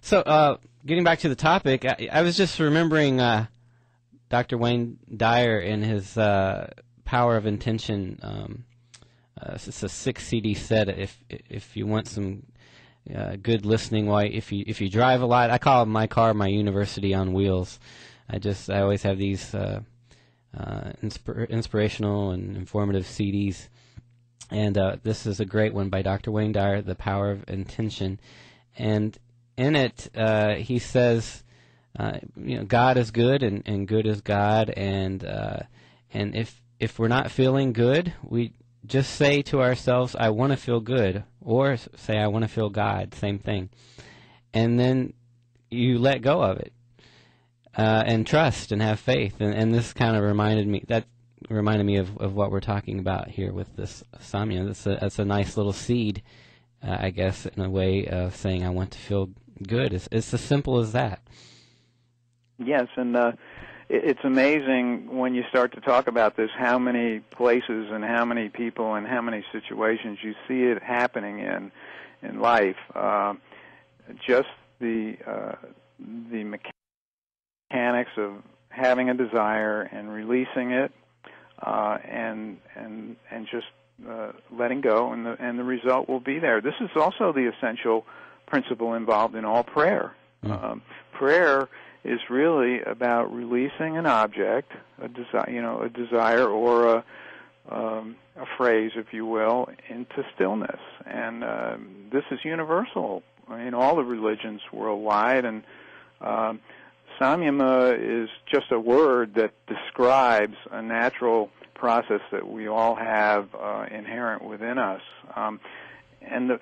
So, getting back to the topic, I was just remembering Dr. Wayne Dyer in his Power of Intention. It's a 6 CD set. If you want some good listening, while if you drive a lot, I call my car my university on wheels. I always have these inspirational and informative CDs, and this is a great one by Dr. Wayne Dyer, The Power of Intention, and in it, he says, God is good, and good is God, and if we're not feeling good, we just say to ourselves, "I want to feel good," or say, "I want to feel God." Same thing, and then you let go of it, and trust and have faith, and this kind of reminded me of what we're talking about here with this Samya. That's a nice little seed, I guess, in a way of saying, "I want to feel good." It's as simple as that. Yes, and it's amazing when you start to talk about this, how many places and how many people and how many situations you see it happening in life. Just the mechanics of having a desire and releasing it, and just letting go, and the result will be there. This is also the essential principle involved in all prayer. Prayer is really about releasing an object, a desire or a phrase, if you will, into stillness. And this is universal in all the religions worldwide. And Samyama is just a word that describes a natural process that we all have inherent within us. And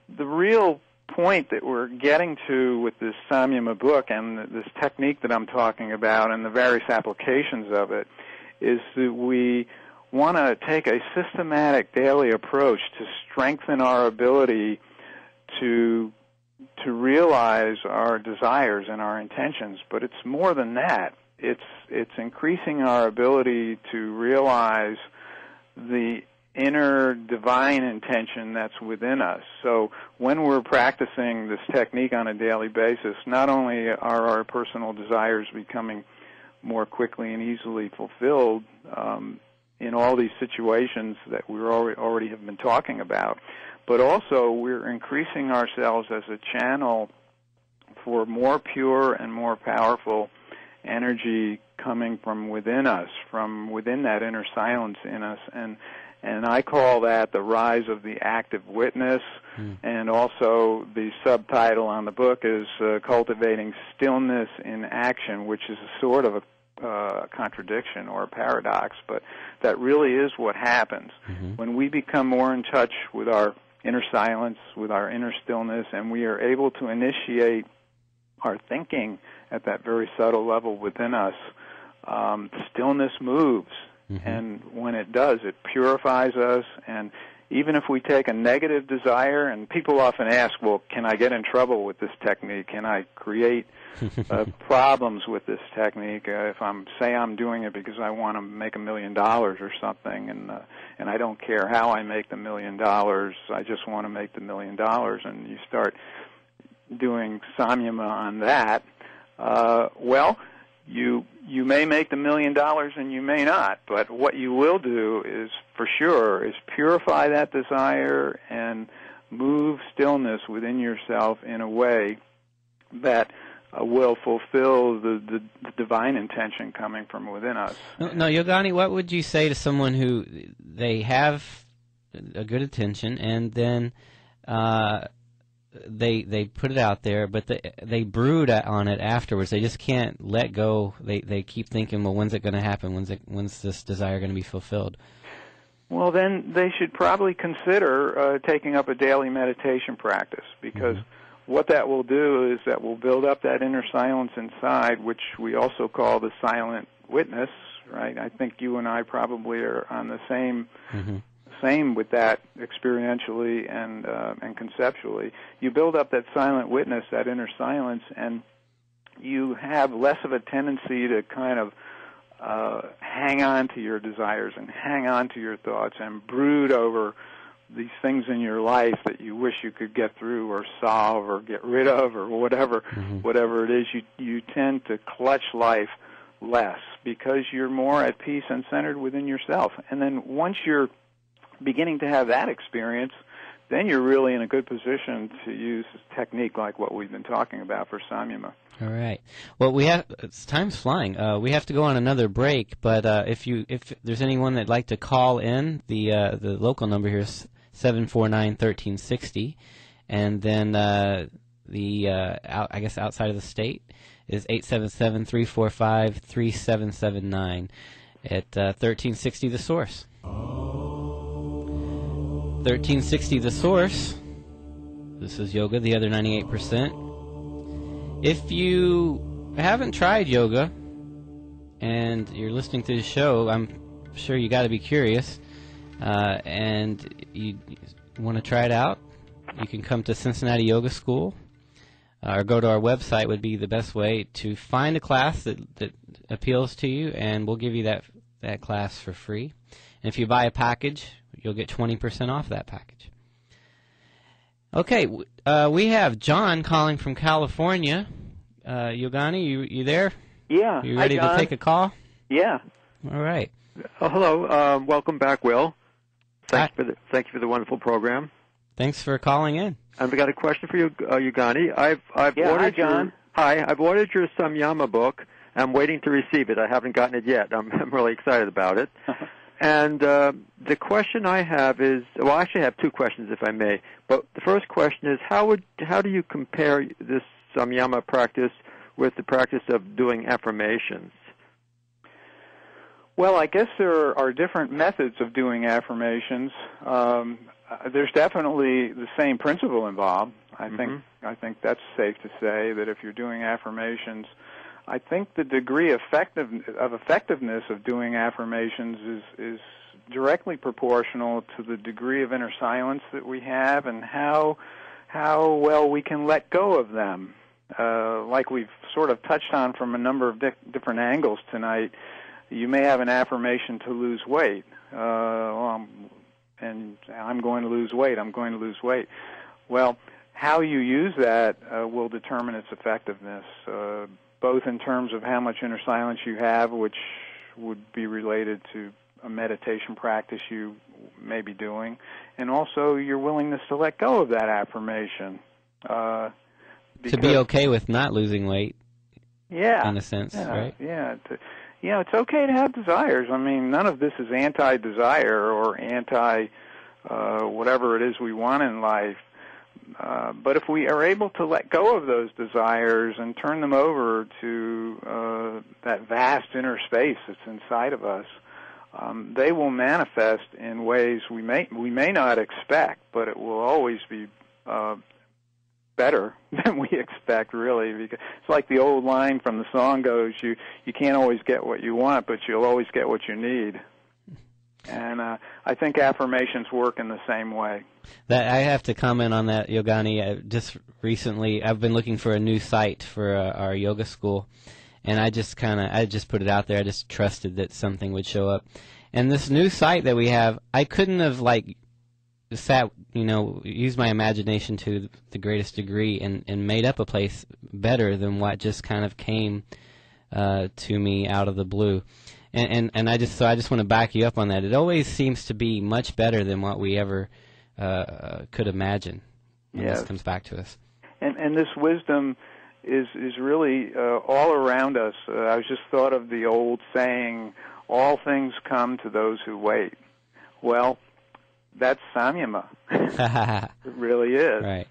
the real point that we're getting to with this Samyama book and this technique that I'm talking about and the various applications of it is that we want to take a systematic daily approach to strengthen our ability to realize our desires and our intentions. But it's more than that. It's increasing our ability to realize the inner divine intention that's within us. So when we're practicing this technique on a daily basis, not only are our personal desires becoming more quickly and easily fulfilled in all these situations that we already have been talking about, but also we're increasing ourselves as a channel for more pure and more powerful energy coming from within us, from within that inner silence in us. And I call that the rise of the active witness, and also the subtitle on the book is Cultivating Stillness in Action, which is a sort of a contradiction or a paradox, but that really is what happens. When we become more in touch with our inner silence, with our inner stillness, and we are able to initiate our thinking at that very subtle level within us, stillness moves. And when it does, it purifies us. And even if we take a negative desire, and people often ask, well, can I get in trouble with this technique? Can I create problems with this technique if I'm doing it because I want to make $1 million or something, and I don't care how I make the $1 million, I just want to make the $1 million, and you start doing Samyama on that, well, you may make the $1 million and you may not, but what you will do is, for sure, is purify that desire and move stillness within yourself in a way that will fulfill the divine intention coming from within us. No, Yogani, what would you say to someone who they have a good intention and then they put it out there, but they brood on it afterwards. They just can't let go. They keep thinking, well, when's it going to happen? When's this desire going to be fulfilled? Well, then they should probably consider taking up a daily meditation practice, because what that will do is that will build up that inner silence inside, which we also call the silent witness, right? I think you and I probably are on the same with that experientially and conceptually. You build up that silent witness, that inner silence, and you have less of a tendency to kind of hang on to your desires and hang on to your thoughts and brood over these things in your life that you wish you could get through or solve or get rid of or whatever it is, you tend to clutch life less because you're more at peace and centered within yourself. And then once you're beginning to have that experience, then you're really in a good position to use a technique like what we've been talking about for Samyama. All right. Well, time's flying. We have to go on another break, but if there's anyone that'd like to call in, the local number here is 749-1360, and then I guess outside of the state is 877-345-3779 at 1360 The Source. 1360 The Source. This is Yoga, the other 98%. If you haven't tried yoga and you're listening to the show, I'm sure you got to be curious, and you want to try it out, you can come to Cincinnati Yoga School or go to our website would be the best way to find a class that appeals to you, and we'll give you that class for free. And if you buy a package, you'll get 20% off that package. Okay, we have John calling from California. Yogani, you there? Yeah. You ready to take a call? Yeah. All right. Hello. Welcome back, Will. Thank you for the wonderful program. Thanks for calling in. I've got a question for you, Yogani. I've Hi, ordered John. I've ordered your Samyama book. I'm waiting to receive it. I haven't gotten it yet. I'm really excited about it. And the question I have is, well, I actually have two questions, if I may. But the first question is, how do you compare this Samyama practice with the practice of doing affirmations? Well, I guess there are different methods of doing affirmations. There's definitely the same principle involved. I think that's safe to say that if you're doing affirmations, I think the degree of effectiveness of doing affirmations is directly proportional to the degree of inner silence that we have and how well we can let go of them. Like we've sort of touched on from a number of different angles tonight, you may have an affirmation to lose weight. And I'm going to lose weight, I'm going to lose weight. Well, how you use that will determine its effectiveness, both in terms of how much inner silence you have, which would be related to a meditation practice you may be doing, and also your willingness to let go of that affirmation. To be okay with not losing weight, yeah, in a sense, right? Yeah. It's okay to have desires. I mean, none of this is anti-desire or whatever it is we want in life. But if we are able to let go of those desires and turn them over to that vast inner space that's inside of us, they will manifest in ways we may not expect, but it will always be better than we expect, really. Because it's like the old line from the song goes, you can't always get what you want, but you'll always get what you need. And I think affirmations work in the same way. That I have to comment on that, Yogani. Just recently, I've been looking for a new site for our yoga school, and I just put it out there. I just trusted that something would show up. And this new site that we have, I couldn't have used my imagination to the greatest degree and made up a place better than what just kind of came to me out of the blue. And I just want to back you up on that. It always seems to be much better than what we ever could imagine when this comes back to us. And this wisdom is really all around us. I just thought of the old saying, all things come to those who wait. Well, that's Samyama. It really is. Right.